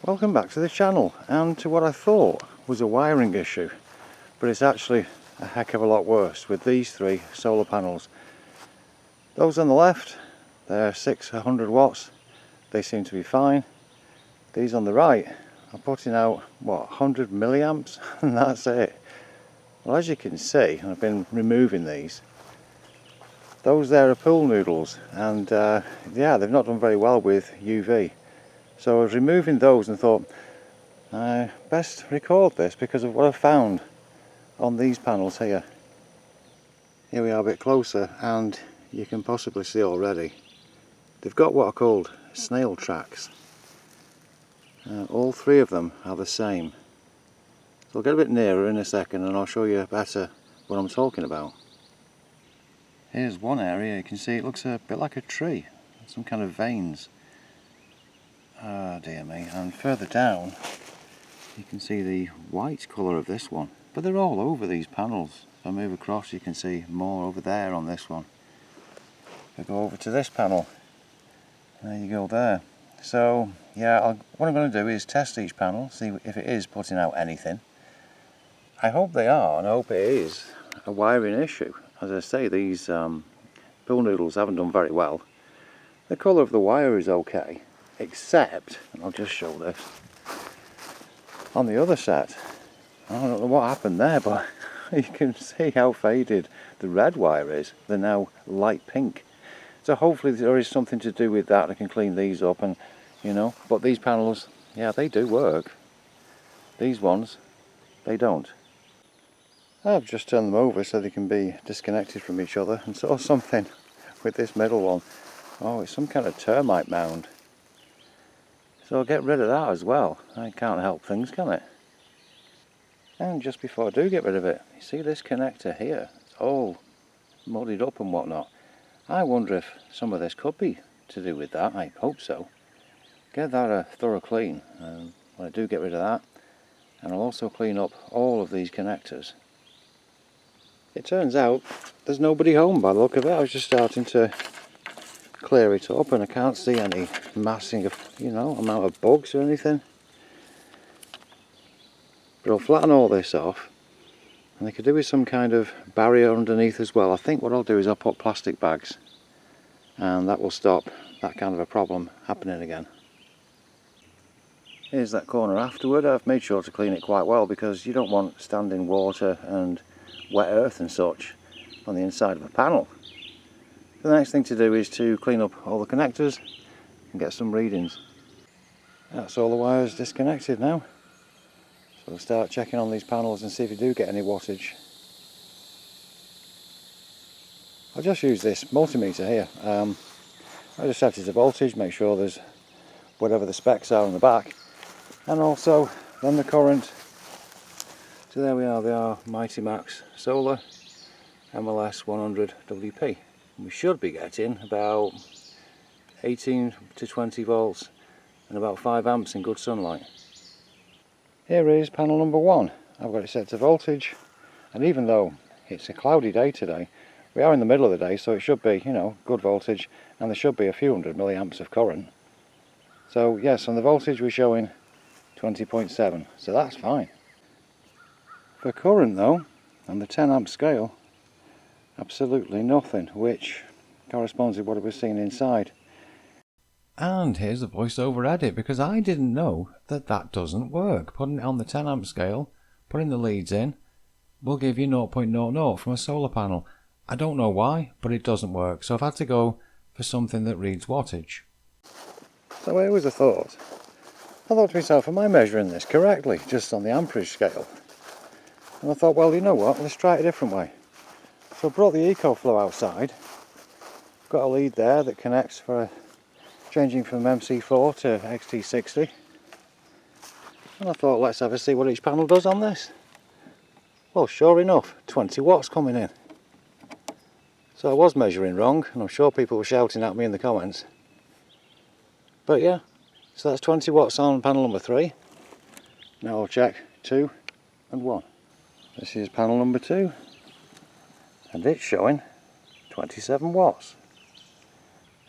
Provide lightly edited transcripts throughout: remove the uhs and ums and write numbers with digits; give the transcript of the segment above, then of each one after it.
Welcome back to the channel and to what I thought was a wiring issue, but it's actually a heck of a lot worse with these three solar panels. Those on the left, they're 600 watts, they seem to be fine. These on the right are putting out what, 100 milliamps and that's it. Well, as you can see, I've been removing these. Those there are pool noodles and yeah, they've not done very well with UV. So I was removing those and thought, I best record this because of what I've found on these panels here. Here we are a bit closer and you can possibly see already. They've got what are called snail tracks. All three of them are the same. So I'll get a bit nearer in a second and I'll show you better what I'm talking about. Here's one area, you can see it looks a bit like a tree, some kind of veins. Ah, dear me, and further down you can see the white colour of this one, but they're all over these panels. If I move across you can see more over there on this one. If I go over to this panel, there you go there. So yeah, what I'm going to do is test each panel, see if it is putting out anything. I hope they are, and I hope it is a wiring issue. As I say, these pool noodles haven't done very well. The colour of the wire is okay, except, and I'll just show this, on the other set, I don't know what happened there, but you can see how faded the red wire is. They're now light pink. So hopefully there is something to do with that. I can clean these up and, you know, but these panels, yeah, they do work. These ones, they don't. I've just turned them over so they can be disconnected from each other and saw something with this middle one. Oh, it's some kind of termite mound. So I'll get rid of that as well. I can't help things, can it? And just before I do get rid of it, you see this connector here? It's all muddied up and whatnot. I wonder if some of this could be to do with that. I hope so. Get that a thorough clean when I do get rid of that. And I'll also clean up all of these connectors. It turns out there's nobody home by the look of it. I was just starting to clear it up and I can't see any massing of, you know, amount of bugs or anything. But I'll flatten all this off and they could do with some kind of barrier underneath as well. I think what I'll do is I'll put plastic bags and that will stop that kind of a problem happening again. Here's that corner afterward. I've made sure to clean it quite well because you don't want standing water and wet earth and such on the inside of a panel. The next thing to do is to clean up all the connectors and get some readings. That's all the wires disconnected now. So we'll start checking on these panels and see if you do get any wattage. I'll just use this multimeter here. I just set it to voltage, make sure there's whatever the specs are on the back, and also then the current. So there we are, they are Mighty Max Solar MLS 100 WP. We should be getting about 18 to 20 volts and about 5 amps in good sunlight. Here is panel number 1. I've got it set to voltage, and even though it's a cloudy day today, we are in the middle of the day, so it should be, you know, good voltage, and there should be a few hundred milliamps of current. So yes, on the voltage we're showing 20.7, so that's fine. For current though, on the 10 amp scale, absolutely nothing, which corresponds with what I was seeing inside. And here's the voiceover edit, because I didn't know that that doesn't work. Putting it on the 10 amp scale, putting the leads in, will give you 0.00 from a solar panel. I don't know why, but it doesn't work, so I've had to go for something that reads wattage. So here was a thought. I thought to myself, am I measuring this correctly, just on the amperage scale? And I thought, well, you know what, let's try it a different way. So I brought the EcoFlow outside. I've got a lead there that connects for changing from MC4 to XT60. And I thought, let's have a see what each panel does on this. Well, sure enough, 20 watts coming in. So I was measuring wrong, and I'm sure people were shouting at me in the comments. But yeah, so that's 20 watts on panel number 3. Now I'll check 2 and 1. This is panel number 2. And it's showing 27 watts.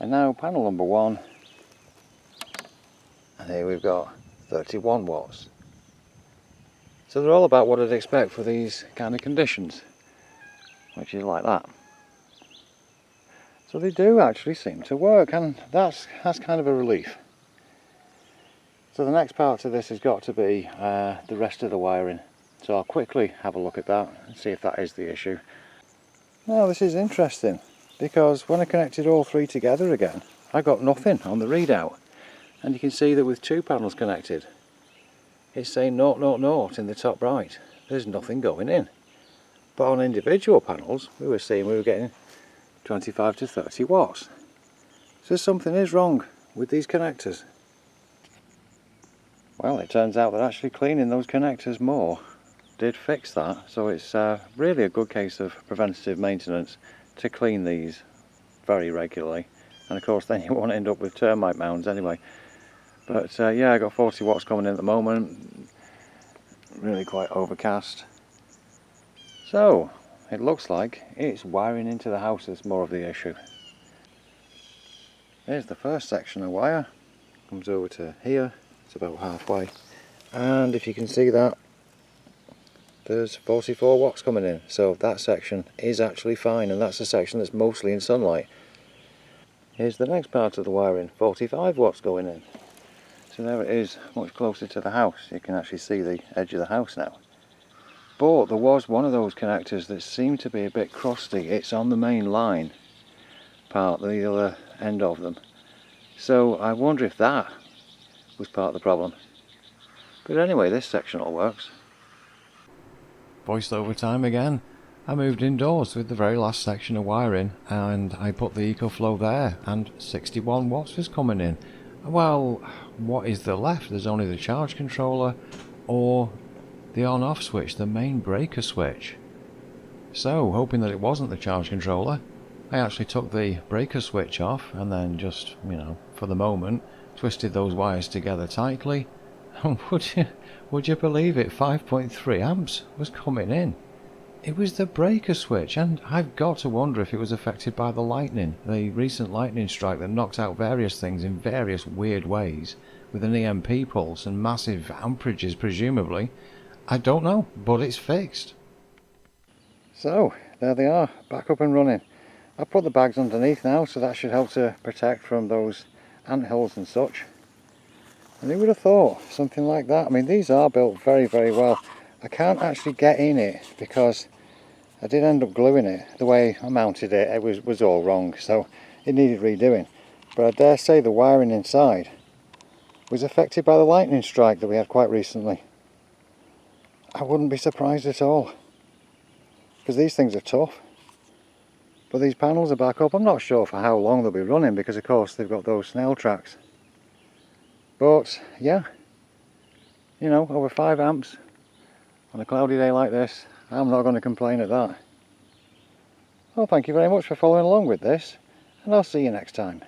And now panel number 1, and here we've got 31 watts. So they're all about what I'd expect for these kind of conditions, which is like that. So they do actually seem to work, and that's kind of a relief. So the next part of this has got to be the rest of the wiring. So I'll quickly have a look at that and see if that is the issue. Now this is interesting, because when I connected all three together again, I got nothing on the readout. And you can see that with two panels connected, it's saying 000 in the top right. There's nothing going in. But on individual panels, we were seeing we were getting 25 to 30 watts. So something is wrong with these connectors. Well, it turns out that actually cleaning those connectors more did fix that. So it's really a good case of preventative maintenance to clean these very regularly. And of course then you won't end up with termite mounds anyway. But yeah, I got 40 watts coming in at the moment. Really quite overcast. So it looks like it's wiring into the house that's more of the issue. Here's the first section of wire. Comes over to here. It's about halfway. And if you can see that, there's 44 watts coming in. So that section is actually fine, and that's the section that's mostly in sunlight. Here's the next part of the wiring, 45 watts going in. So there it is, much closer to the house. You can actually see the edge of the house now. But there was one of those connectors that seemed to be a bit crusty. It's on the main line part, the other end of them. So I wonder if that was part of the problem. But anyway, this section all works. Voiced over time again. I moved indoors with the very last section of wiring, and I put the EcoFlow there, and 61 watts was coming in. Well, what is there left? There's only the charge controller or the on-off switch, the main breaker switch. So, hoping that it wasn't the charge controller, I actually took the breaker switch off and then just, for the moment, twisted those wires together tightly. And would you believe it, 5.3 amps was coming in. It was the breaker switch, and I've got to wonder if it was affected by the lightning, the recent lightning strike that knocked out various things in various weird ways, with an EMP pulse and massive amperages presumably. I don't know, but it's fixed. So, there they are, back up and running. I've put the bags underneath now, so that should help to protect from those anthills and such. And who would have thought something like that? I mean, these are built very, very well. I can't actually get in it because I did end up gluing it. The way I mounted it, it was all wrong, so it needed redoing. But I dare say the wiring inside was affected by the lightning strike that we had quite recently. I wouldn't be surprised at all, because these things are tough. But these panels are back up. I'm not sure for how long they'll be running, because of course they've got those snail tracks. But yeah, over 5 amps on a cloudy day like this, I'm not going to complain at that. Well, thank you very much for following along with this, and I'll see you next time.